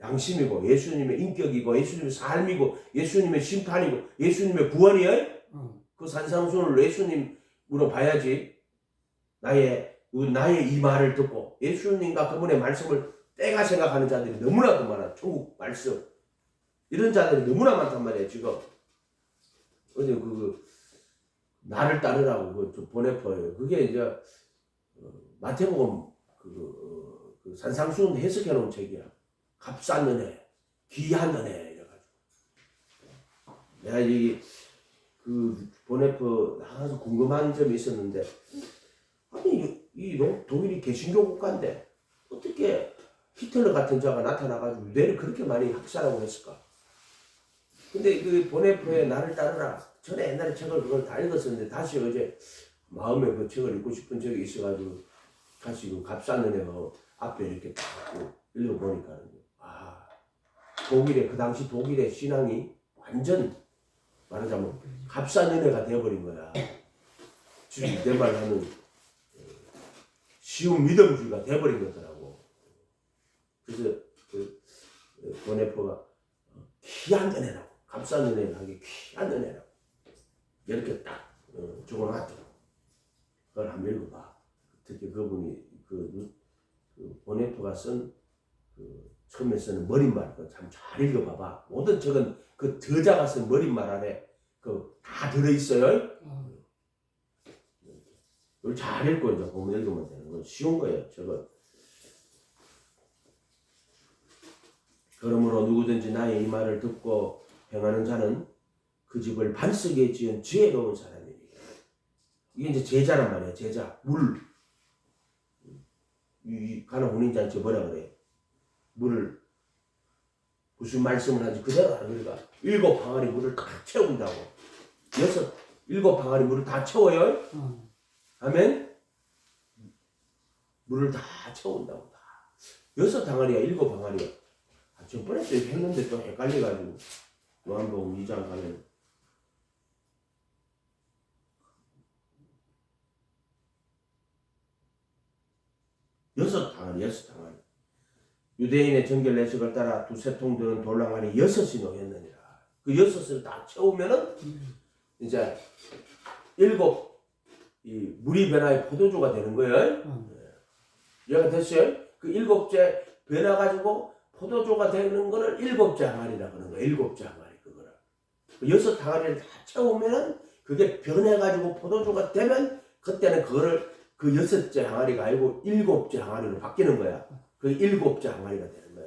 양심이고 예수님의 인격이고 예수님의 삶이고 예수님의 심판이고 예수님의 구원이요. 그 산상수훈을 예수님으로 봐야지. 나의 이 말을 듣고 예수님과 그분의 말씀을 때가 생각하는 자들이 너무나도 많아. 천국 말씀 이런 자들이 너무나 많단 말이에요. 지금 어제 나를 따르라고 좀 보내퍼요. 그게 이제 마태복음 그 산상수훈 해석해 놓은 책이야. 값싼 은혜, 귀한 은혜 이래가지고 내가 그 보내퍼 나가서 궁금한 점이 있었는데 아니 독일이 개신교 국가인데 어떻게 히틀러 같은 자가 나타나가지고 유대를 그렇게 많이 학살하고 했을까? 근데 그 보네포의 나를 따르라. 전에 옛날에 책을 그걸 다 읽었었는데 다시 어제 마음에 그 책을 읽고 싶은 적이 있어가지고 다시 그 값싸는 애가 앞에 이렇게 딱 읽어보니까 아 독일의 그 당시 독일의 신앙이 완전 말하자면 값싸는 애가 되어버린 거야. 지금 내 말하는 쉬운 믿음주의가 되어버린 거더라고. 그래서 그 보네포가 귀한 은혜라고 값싼 은혜를 하기 귀한 은혜라고 이렇게 딱 적어놨더라고. 그걸 한번 읽어봐. 특히 그분이 그 보네포가 쓴 처음에 쓰는 머릿말 참 잘 읽어봐봐. 모든 책은 그 저자가 쓴 머릿말 안에 그 다 들어있어요. 이걸 잘 읽고 이제 보면 읽으면 되는 건 쉬운 거예요. 저거. 그러므로 누구든지 나의 이 말을 듣고 행하는 자는 그 집을 반석에 지은 지혜로운 사람이니. 이게 이제 제자란 말이에요. 제자. 물. 이 가나 혼인잔치 뭐라 그래? 물을 무슨 말씀을 하지 그대로 하는 거니까 7 항아리 물을 다 채운다고. 7 항아리 물을 다 채워요. 하면 물을 다 채운다고. 다. 6 항아리야 7 항아리야. 저번에 또 이렇게 했는데 또 헷갈려가지고 요한복음 2장 가면 여섯 항아리. 유대인의 정결 내식을 따라 두세 통 드는 돌랑아리 6이 놓였느니라. 그 6을 다 채우면은 이제 7 이 물이 변화의 포도주가 되는 거예요. 이해가 됐어요? 그 7째 변화가지고 포도주가 되는 거를 7째 항아리라 그러는 거예요. 7째 항아리 그거를. 그 6 항아리를 다 채우면은 그게 변해가지고 포도주가 되면 그때는 그거를 그 6째 항아리가 아니고 7째 항아리로 바뀌는 거야. 그 7째 항아리가 되는 거야.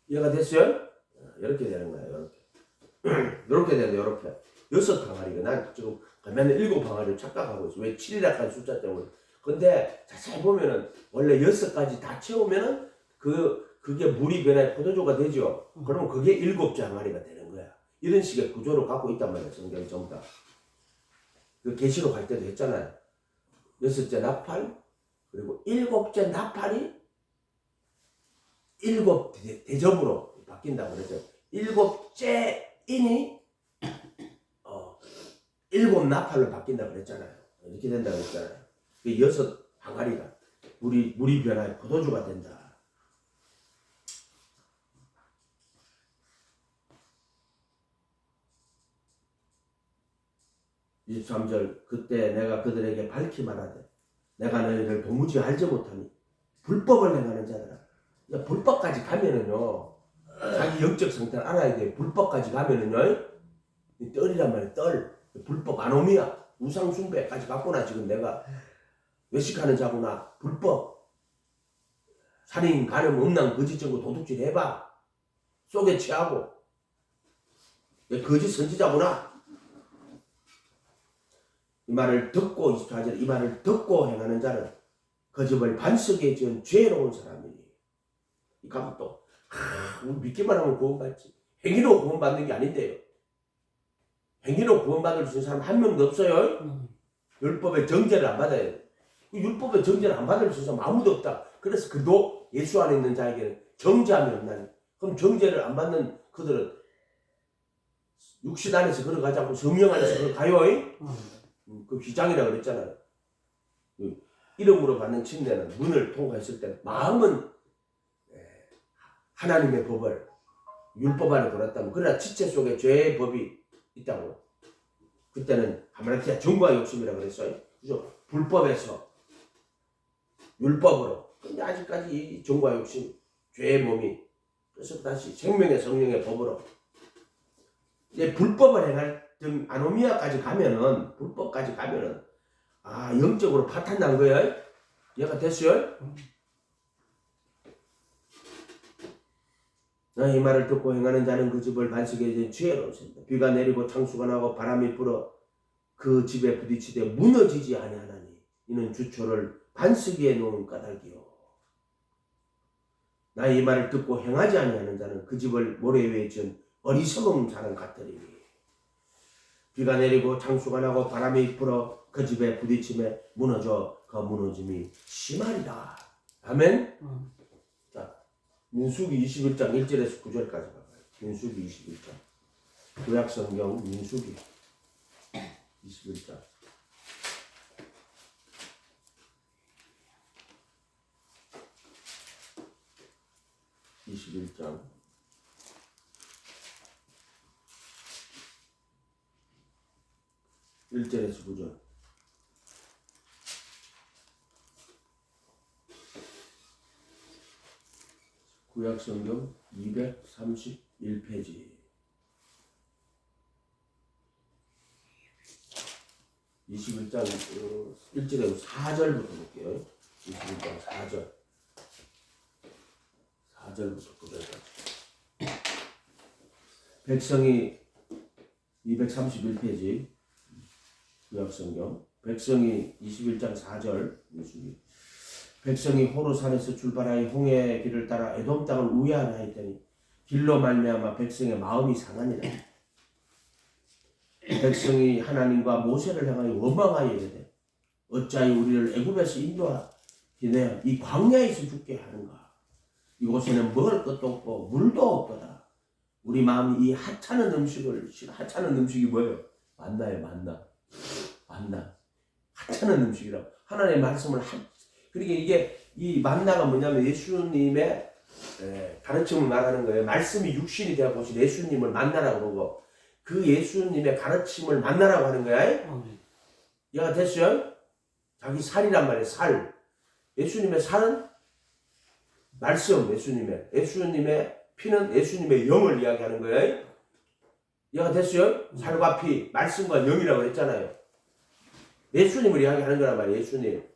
이해가 됐어요? 이렇게 되는 거야. 이렇게. 이렇게 되는데 이렇게. 6 항아리가 난 지금 맨날 7 항아리를 착각하고 있어. 왜 7이라까지 숫자 때문에. 근데 자세히 보면은 원래 6가지 다 채우면은 그게 물이 변해 포도주가 되죠. 그러면 그게 7째 항아리가 되는 거야. 이런 식의 구조를 갖고 있단 말이야. 성경이 전부 다. 그 계시록 할 때도 했잖아요. 6째 나팔 그리고 7째 나팔이 7 대접으로 바뀐다고 그랬죠. 7째 인이 7 나팔로 바뀐다고 그랬잖아요. 이렇게 된다고 했잖아요. 그 6 항아리가 물이 변화해 포도주가 된다. 23절 그때 내가 그들에게 밝히 말하되 내가 너희를 도무지 알지 못하니 불법을 행하는 자들아. 불법까지 가면은요 자기 영적 상태를 알아야 돼. 불법까지 가면은요 떨이란 말이야. 떨. 불법 아노미야. 우상숭배까지 갔구나. 지금 내가 외식하는 자구나. 불법 살인 가늠 음란 거짓 증거 도둑질 해봐. 속에 취하고 거짓 선지자구나. 이 말을 듣고 24절 이 말을 듣고 행하는 자는 그 집을 반석에 지은 죄로운 사람이니. 이 감독 우리 믿기만 하면 구원받지. 행위로 구원받는 게 아닌데요. 행위로 구원받을 수 있는 사람 한 명도 없어요. 율법의 정죄를 안 받아야 돼. 율법의 정죄를 안 받을 수 있는 사람 아무도 없다. 그래서 그도 예수 안에 있는 자에게는 정죄함이 없나니. 그럼 정죄를 안 받는 그들은 육신 안에서 걸어가지 않고 성령 안에서 걸어가요. 그 휘장이라고 그랬잖아요. 이름으로 받는 침례는 문을 통과했을 때 마음은 하나님의 법을 율법 안에 돌았다면 그러나 지체 속에 죄의 법이 있다고. 그때는 하마나키아 정과 욕심이라고 그랬어요. 그죠? 불법에서 율법으로. 근데 아직까지 이 정과 욕심, 죄의 몸이 그래서 다시 생명의 성령의 법으로 이제 불법을 행할 아노미아까지 가면은 불법까지 가면은 영적으로 파탄 난 거야. 얘가 됐어요? 이 말을 듣고 행하는 자는 그 집을 반석에 지은 죄로 셉니다. 비가 내리고 창수가 나고 바람이 불어 그 집에 부딪히되 무너지지 아니하나니 이는 주초를 안쓰기에 놓은 까닭이요. 나의 이 말을 듣고 행하지 아니하는 자는 그 집을 모래 위에 지은 어리석은 자는 같으리니 비가 내리고 장수가 나고 바람이 불어 그 집에 부딪힘에 무너져 그 무너짐이 심하리라. 아멘. 자, 민수기 21장 1절에서 9절까지 가봐요. 민수기 21장 구약성경 민수기 21장 21장 1절에서 9절. 구약성경 231페이지 21장 1절에 4절부터 볼게요. 21장 4절부터 9절까지. 백성이 231페이지 구약성경 백성이 21장 4절 백성이 호르산에서 출발하여 홍해의 길을 따라 에돔 땅을 우회하려 하였더니 길로 말미암아 백성의 마음이 상하니라. 백성이 하나님과 모세를 향하여 원망하여 이르되 어찌하여 우리를 애굽에서 인도하여 이 광야에서 죽게 하는가. 이곳에는 먹을 것도 없고 물도 없도다. 우리 마음이 이 하찮은 음식을 하찮은 음식이 뭐예요? 만나요. 만나 하찮은 음식이라고. 하나님의 말씀을 그러니까 이게 이 만나가 뭐냐면 예수님의 가르침을 말하는 거예요. 말씀이 육신이 되어 오신 예수님을 만나라고 그러고 그 예수님의 가르침을 만나라고 하는 거야. 이해가 됐어요? 자기 살이란 말이에요. 살. 예수님의 살은 말씀. 예수님의 피는 예수님의 영을 이야기하는 거예요. 이해가 됐어요? 살과 피, 말씀과 영이라고 했잖아요. 예수님을 이야기하는 거란 말이에요. 예수님.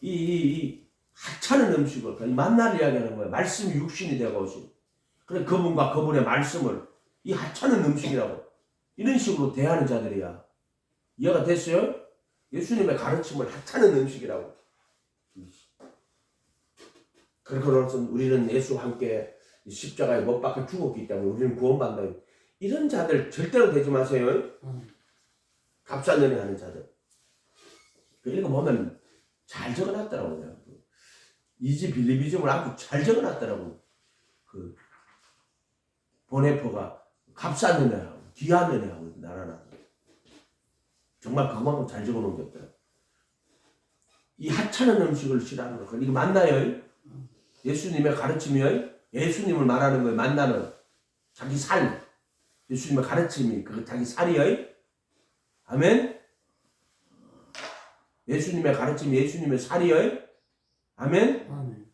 이 하찮은 음식을 만나를 이야기하는 거예요. 말씀이 육신이 되어 오신. 그래 그분과 그분의 말씀을 이 하찮은 음식이라고 이런 식으로 대하는 자들이야. 이해가 됐어요? 예수님의 가르침을 하찮은 음식이라고. 그래서 우리는 예수와 함께 십자가에 못 박혀 죽었기 때문에 우리는 구원받는다. 이런 자들 절대로 되지 마세요. 값싼 연애 하는 자들. 읽어보면 잘 적어놨더라고요. 이지 빌리비즘을 아주 잘 적어놨더라고요. 그 보네퍼가 값싼 연애하고 귀한 연애하고 나라나 정말 그만큼 잘 적어놓은 게 없더라고요. 이 하찮은 음식을 싫어하는 거. 이거 맞나요? 예수님의 가르침이요? 예수님을 말하는 거예요. 만나는 자기 살. 예수님의 가르침이 그 자기 살이요? 아멘? 예수님의 가르침이 예수님의 살이요? 아멘?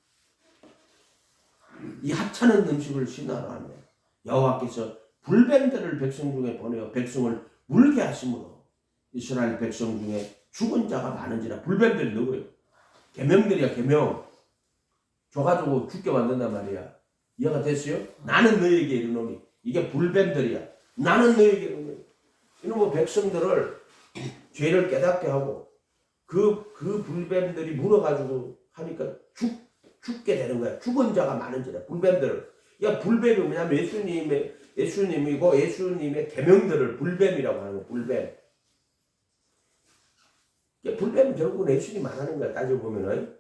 이 하찮은 음식을 신하라 하며 여호와께서 불뱀들을 백성 중에 보내어 백성을 물게 하심으로 이스라엘 백성 중에 죽은 자가 많은지라. 불뱀들이 누구예요? 계명들이야. 계명. 줘가지고 죽게 만든단 말이야. 이해가 됐어요? 나는 너에게 이르노니. 이게 불뱀들이야. 나는 너에게 이르노니. 이놈의 백성들을 죄를 깨닫게 하고 그 불뱀들이 물어가지고 하니까 죽게 되는 거야. 죽은 자가 많은지라. 불뱀들을. 야, 불뱀이 뭐냐면 예수님이고 예수님의 계명들을 불뱀이라고 하는 거야. 불뱀. 불뱀은 결국은 예수님 말하는 거야. 따져보면은.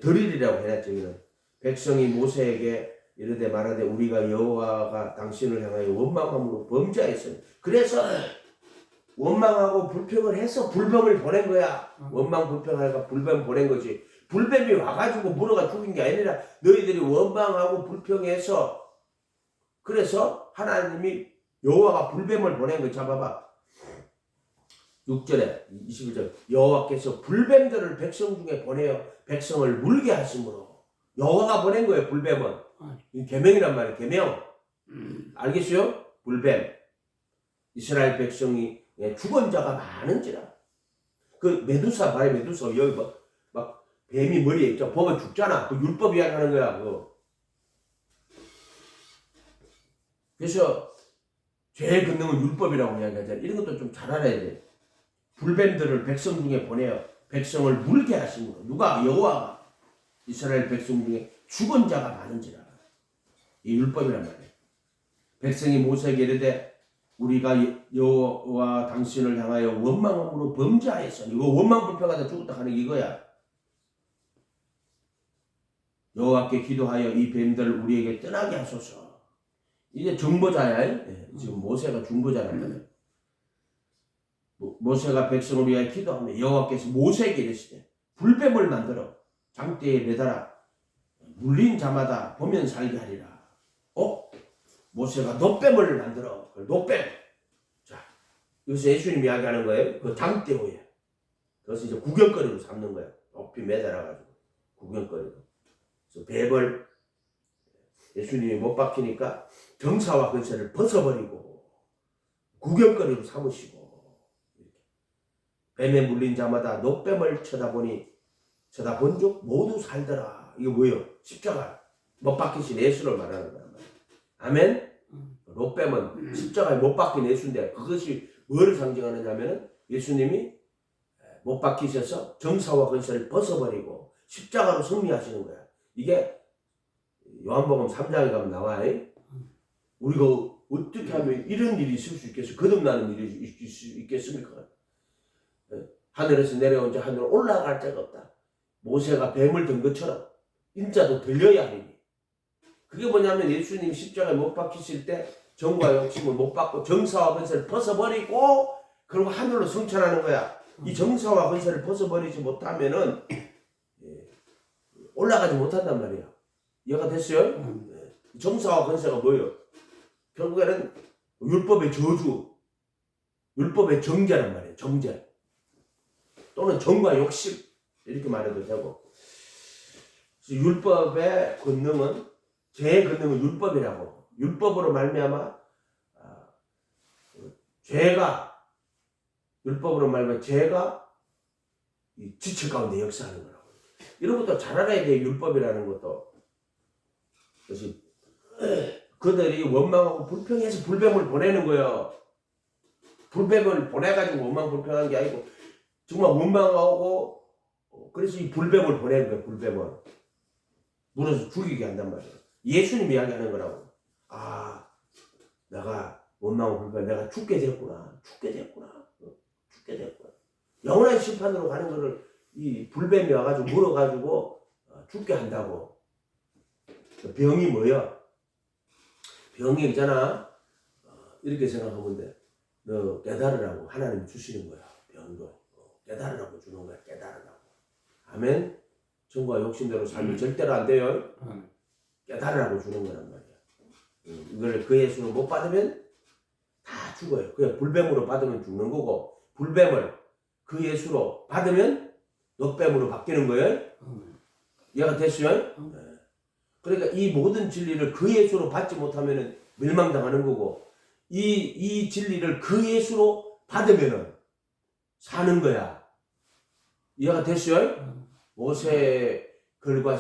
드릴이라고 해놨죠. 여기는. 백성이 모세에게 이르되 말하되 우리가 여호와가 당신을 향하여 원망함으로 범죄하였으니. 그래서 원망하고 불평을 해서 불뱀을 보낸 거야. 원망 불평하니까 불뱀 보낸 거지. 불뱀이 와가지고 물어가 죽인 게 아니라 너희들이 원망하고 불평해서 그래서 하나님이 여호와가 불뱀을 보낸 거. 잡아봐. 6절에 21절 여호와께서 불뱀들을 백성 중에 보내어 백성을 물게 하심으로. 여호와가 보낸 거예요. 불뱀은. 이 계명이란 말이에요. 계명. 알겠어요? 불뱀. 이스라엘 백성이 죽은 자가 많은지라. 그 메두사 봐요. 메두사 여기 막 뱀이 머리에 있죠. 보면 죽잖아. 그 율법 이야기하는 거야. 그거. 그래서 죄의 근능은 율법이라고 이야기하잖아. 이런 것도 좀 잘 알아야 돼. 불뱀들을 백성 중에 보내어 백성을 물게 하심으로 누가 여호와가 이스라엘 백성 중에 죽은 자가 많은지라. 이 율법이란 말이에요. 백성이 모세에게 이르되 우리가 여호와 당신을 향하여 원망함으로 범죄하였으니 이거 원망 불평하다 죽었다 하는 게 이거야. 여호와께 기도하여 이 뱀들을 우리에게 떠나게 하소서. 이제 정보자야. 지금 모세가 중보자란 말이야. 모세가 백성을 위하여 기도하며 여호와께서 모세에게 이르시되 불뱀을 만들어 장대에 매달아 물린 자마다 보면 살게 하리라. 모세가 노뱀을 만들어. 노뱀. 자, 여기서 예수님 이야기하는 거예요. 그 장대 위에. 그래서 이제 구경거리로 삼는 거예요. 높이 매달아가지고 구경거리로. 그래서 뱀을 예수님이 못 박히니까 정사와 근세를 벗어버리고 구경거리로 삼으시고 뱀에 물린 자마다 노뱀을 쳐다본즉 모두 살더라. 이게 뭐예요? 십자가 못 박히신 예수를 말하는 거란 말이에요. 아멘? 노뱀은 십자가에 못 박힌 예수인데 그것이 뭐를 상징하느냐면은 예수님이 못 박히셔서 정사와 근세를 벗어버리고 십자가로 승리하시는 거야. 이게 요한복음 3장에 가면 나와요. 우리가 어떻게 하면 이런 일이 있을 수 있겠어? 거듭나는 일이 있을 수 있겠습니까? 하늘에서 내려온 자 하늘로 올라갈 자가 없다. 모세가 뱀을 든 것처럼 인자도 들려야 하리니. 그게 뭐냐면 예수님이 십자가에 못 박히실 때 정과 욕심을 못 받고 정사와 근세를 벗어버리고 그리고 하늘로 승천하는 거야. 이 정사와 근세를 벗어버리지 못하면은 올라가지 못한단 말이야. 이해가 됐어요? 정사와 근세가 뭐예요? 결국에는 율법의 저주, 율법의 정죄란 말이에요. 정죄. 또는 정과 욕심 이렇게 말해도 되고. 율법의 권능은 죄의 권능은 율법이라고. 율법으로 말미암아 율법으로 말미암아 죄가 이 지체 가운데 역사하는 거라고. 이런 것도 잘 알아야 돼. 율법이라는 것도. 그래서 그들이 원망하고 불평해서 불뱀을 보내는 거예요. 불뱀을 보내가지고 원망 불평한 게 아니고 정말 원망하고 그래서 이 불뱀을 보내는 거예요. 불뱀을 물어서 죽이게 한단 말이에요. 예수님이 이야기하는 거라고. 내가 원망하고 불평 내가 죽게 됐구나. 영원한 심판으로 가는 거를 이 불뱀이 와가지고 물어가지고 죽게 한다고. 병이 뭐야? 병이 있잖아. 이렇게 생각하면 돼. 너 깨달으라고 하나님이 주시는 거야. 병도 깨달으라고 주는 거야. 깨달으라고. 아멘. 정과 욕심대로 살면 절대로 안 돼요. 깨달으라고 주는 거란 말이야. 이걸 그 예수를 못 받으면 다 죽어요. 그냥 불뱀으로 받으면 죽는 거고 불뱀을 그 예수로 받으면 넉뱀으로 바뀌는 거예요. 이해가 됐어요? 그러니까 이 모든 진리를 그 예수로 받지 못하면 멸망당하는 거고 이 진리를 그 예수로 받으면 사는 거야. 이해가 됐어요? 모세의 글과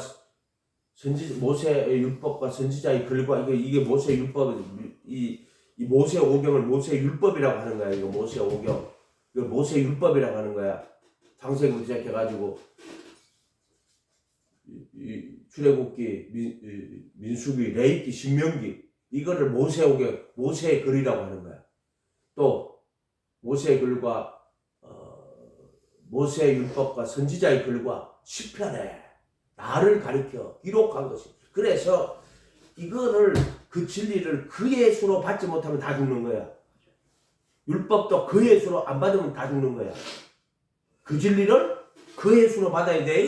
모세의 율법과 선지자의 글과 이게 모세의 율법 이 모세 오경을 모세의 율법이라고 하는 거야. 이거 모세 오경 이거 모세의 율법이라고 하는 거야. 창세기부터 시작해가지고 출애굽기, 민수기, 레위기, 신명기 이거를 모세 오경 모세의 글이라고 하는 거야. 또 모세의 글과 모세의 율법과 선지자의 글과 시편에 나를 가리켜 기록한 것이. 그래서 이거를 그 진리를 그 예수로 받지 못하면 다 죽는 거야. 율법도 그 예수로 안 받으면 다 죽는 거야. 그 진리를 그 예수로 받아야 돼.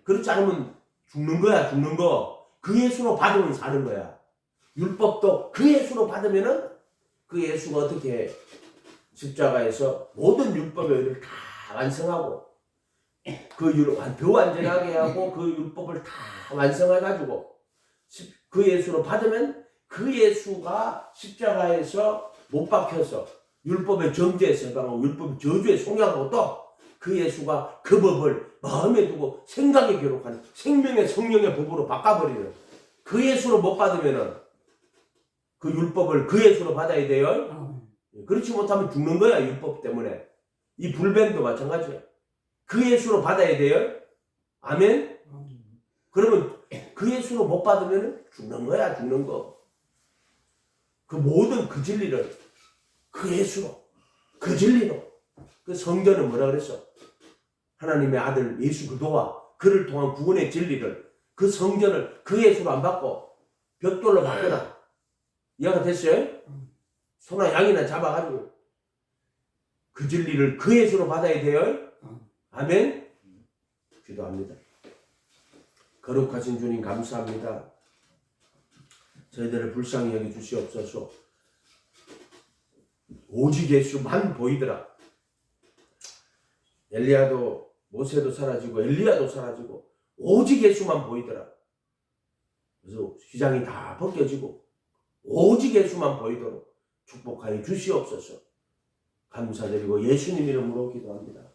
그렇지 않으면 죽는 거야. 죽는 거. 그 예수로 받으면 사는 거야. 율법도 그 예수로 받으면은 그 예수가 어떻게 해? 십자가에서 모든 율법의 의를 다 완성하고 더 완전하게 하고 그 율법을 다 완성해가지고 그 예수로 받으면 그 예수가 십자가에서 못 박혀서 율법의 정죄에 생각하고 율법의 저주에 속량하고 또 그 예수가 그 법을 마음에 두고 생각에 기록하는 생명의 성령의 법으로 바꿔버리는 그 예수로 못 받으면은 그 율법을 그 예수로 받아야 돼요. 그렇지 못하면 죽는 거야. 율법 때문에. 이 불뱀도 마찬가지야. 그 예수로 받아야 돼요. 아멘. 그러면 그 예수로 못 받으면 죽는 거야, 죽는 거. 그 모든 그 진리를 그 예수로, 그 진리로. 그 성전은 뭐라 그랬어? 하나님의 아들 예수 그도와 그를 통한 구원의 진리를, 그 성전을 그 예수로 안 받고 벽돌로 바꾸나. 이해가 됐어요? 소나 양이나 잡아가지고 그 진리를 그 예수로 받아야 돼요. 아멘. 기도합니다. 거룩하신 주님 감사합니다. 저희들을 불쌍히 여기 주시옵소서. 오직 예수만 보이더라. 엘리야도 모세도 사라지고 엘리야도 사라지고 오직 예수만 보이더라. 그래서 휘장이 다 벗겨지고 오직 예수만 보이도록 축복하여 주시옵소서. 감사드리고 예수님 이름으로 기도합니다.